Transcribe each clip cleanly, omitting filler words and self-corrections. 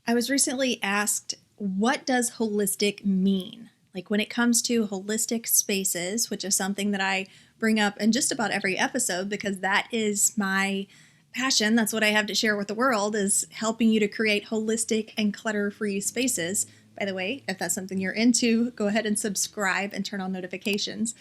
I was recently asked, what does holistic mean? Like when it comes to holistic spaces, which is something that I bring up in just about every episode because that is my passion. That's what I have to share with the world, is helping you to create holistic and clutter-free spaces. By the way, if that's something you're into, go ahead and subscribe and turn on notifications.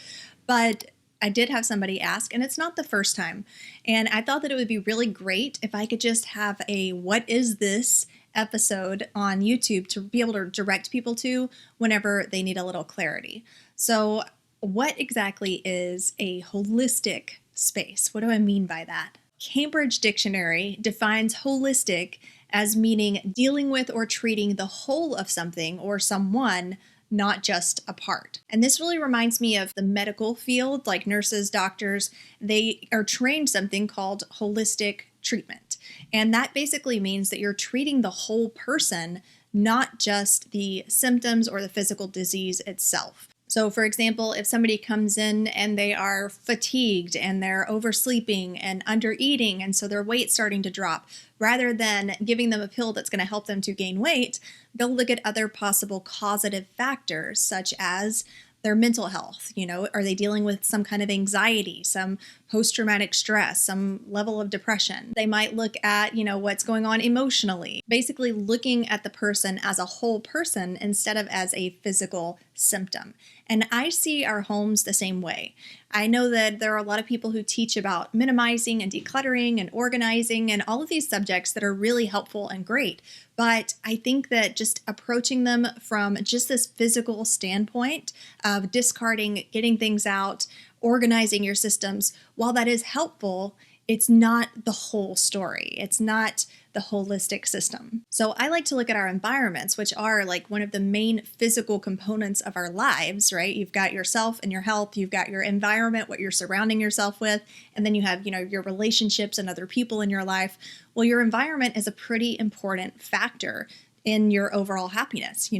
But I did have somebody ask, and it's not the first time. And I thought that it would be really great if I could just have a "what is this" episode on YouTube to be able to direct people to whenever they need a little clarity. So, what exactly is a holistic space? What do I mean by that? Cambridge Dictionary defines holistic as meaning dealing with or treating the whole of something or someone, not just a part. And this really reminds me of the medical field, like nurses, doctors. They are trained something called holistic treatment. And that basically means that you're treating the whole person, not just the symptoms or the physical disease itself. So for example, if somebody comes in and they are fatigued and they're oversleeping and under eating, and so their weight's starting to drop, rather than giving them a pill that's going to help them to gain weight, they'll look at other possible causative factors such as their mental health. Are they dealing with some kind of anxiety, some post-traumatic stress, some level of depression? They might look at, what's going on emotionally, basically looking at the person as a whole person instead of as a physical symptom. And I see our homes the same way. I know that there are a lot of people who teach about minimizing and decluttering and organizing and all of these subjects that are really helpful and great. But I think that just approaching them from just this physical standpoint of discarding, getting things out, organizing your systems, while that is helpful, it's not the whole story. It's not the holistic system. So I like to look at our environments, which are like one of the main physical components of our lives, right? You've got yourself and your health, you've got your environment, what you're surrounding yourself with, and then you have, your relationships and other people in your life. Well, your environment is a pretty important factor in your overall happiness.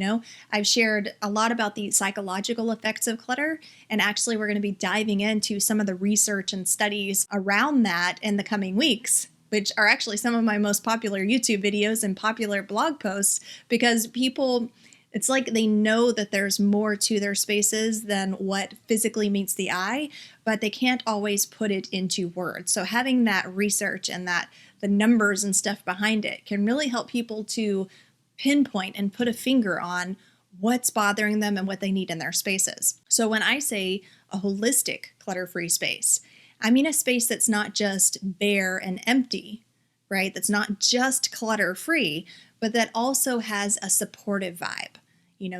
I've shared a lot about the psychological effects of clutter, and actually we're going to be diving into some of the research and studies around that in the coming weeks, which are actually some of my most popular YouTube videos and popular blog posts, because people, it's like they know that there's more to their spaces than what physically meets the eye, but they can't always put it into words. So having that research and that the numbers and stuff behind it can really help people to pinpoint and put a finger on what's bothering them and what they need in their spaces. So when I say a holistic clutter-free space, I mean a space that's not just bare and empty, right? That's not just clutter-free, but that also has a supportive vibe,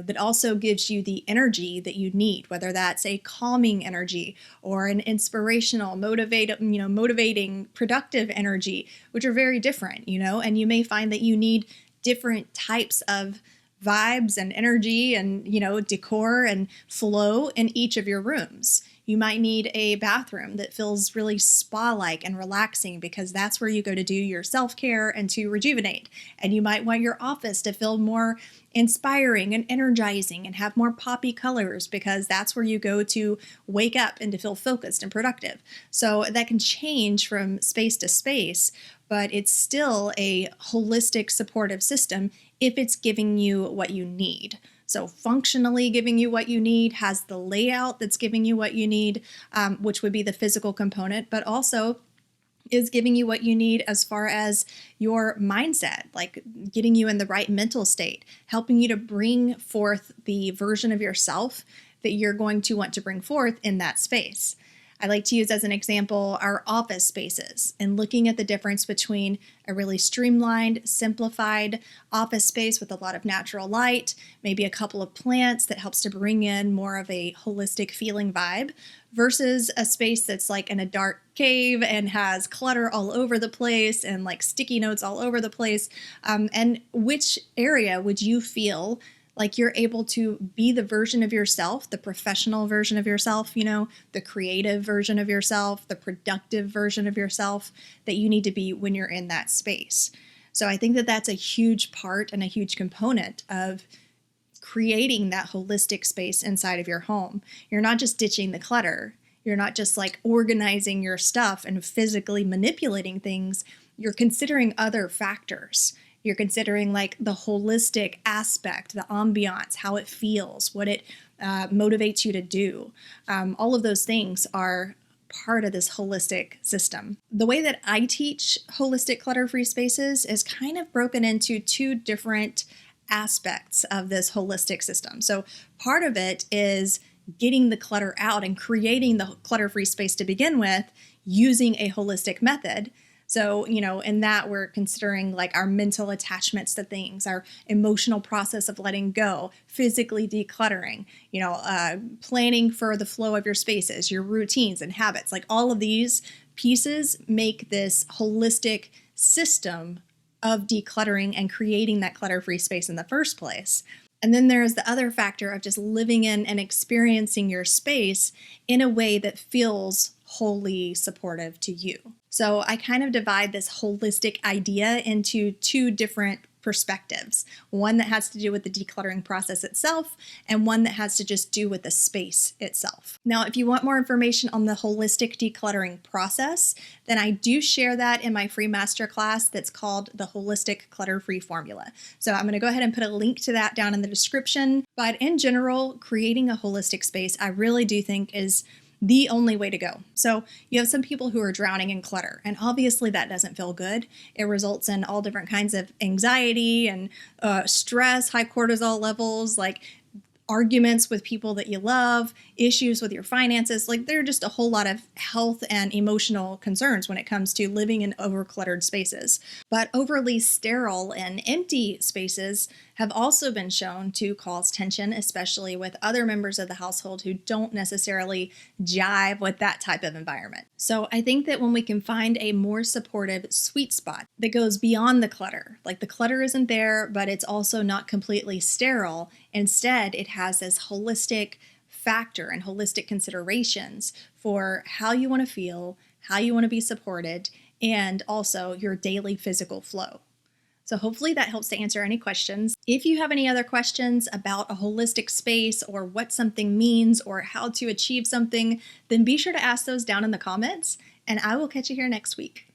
that also gives you the energy that you need, whether that's a calming energy or an inspirational, motivating, productive energy, which are very different, and you may find that you need different types of vibes and energy and, decor and flow in each of your rooms. You might need a bathroom that feels really spa-like and relaxing because that's where you go to do your self-care and to rejuvenate. And you might want your office to feel more inspiring and energizing and have more poppy colors because that's where you go to wake up and to feel focused and productive. So that can change from space to space, but it's still a holistic supportive system if it's giving you what you need. So functionally giving you what you need, has the layout that's giving you what you need, which would be the physical component, but also is giving you what you need as far as your mindset, like getting you in the right mental state, helping you to bring forth the version of yourself that you're going to want to bring forth in that space. I like to use as an example our office spaces and looking at the difference between a really streamlined, simplified office space with a lot of natural light, maybe a couple of plants that helps to bring in more of a holistic feeling vibe, versus a space that's like in a dark cave and has clutter all over the place and like sticky notes all over the place. And which area would you feel like you're able to be the version of yourself, the professional version of yourself, the creative version of yourself, the productive version of yourself that you need to be when you're in that space. So I think that that's a huge part and a huge component of creating that holistic space inside of your home. You're not just ditching the clutter. You're not just like organizing your stuff and physically manipulating things. You're considering other factors. You're considering like the holistic aspect, the ambiance, how it feels, what it motivates you to do. All of those things are part of this holistic system. The way that I teach holistic clutter-free spaces is kind of broken into two different aspects of this holistic system. So part of it is getting the clutter out and creating the clutter-free space to begin with using a holistic method. So, in that we're considering like our mental attachments to things, our emotional process of letting go, physically decluttering, planning for the flow of your spaces, your routines and habits. Like all of these pieces make this holistic system of decluttering and creating that clutter-free space in the first place. And then there's the other factor of just living in and experiencing your space in a way that feels wholly supportive to you. So I kind of divide this holistic idea into two different perspectives. One that has to do with the decluttering process itself, and one that has to just do with the space itself. Now, if you want more information on the holistic decluttering process, then I do share that in my free masterclass that's called the Holistic Clutter-Free Formula. So I'm going to go ahead and put a link to that down in the description. But in general, creating a holistic space, I really do think is the only way to go. So you have some people who are drowning in clutter, and obviously that doesn't feel good. It results in all different kinds of anxiety and stress, high cortisol levels, like arguments with people that you love, issues with your finances. Like there are just a whole lot of health and emotional concerns when it comes to living in overcluttered spaces. But overly sterile and empty spaces have also been shown to cause tension, especially with other members of the household who don't necessarily jive with that type of environment. So I think that when we can find a more supportive sweet spot that goes beyond the clutter, like the clutter isn't there, but it's also not completely sterile. Instead, it has this holistic factor and holistic considerations for how you want to feel, how you want to be supported, and also your daily physical flow. So hopefully that helps to answer any questions. If you have any other questions about a holistic space or what something means or how to achieve something, then be sure to ask those down in the comments, and I will catch you here next week.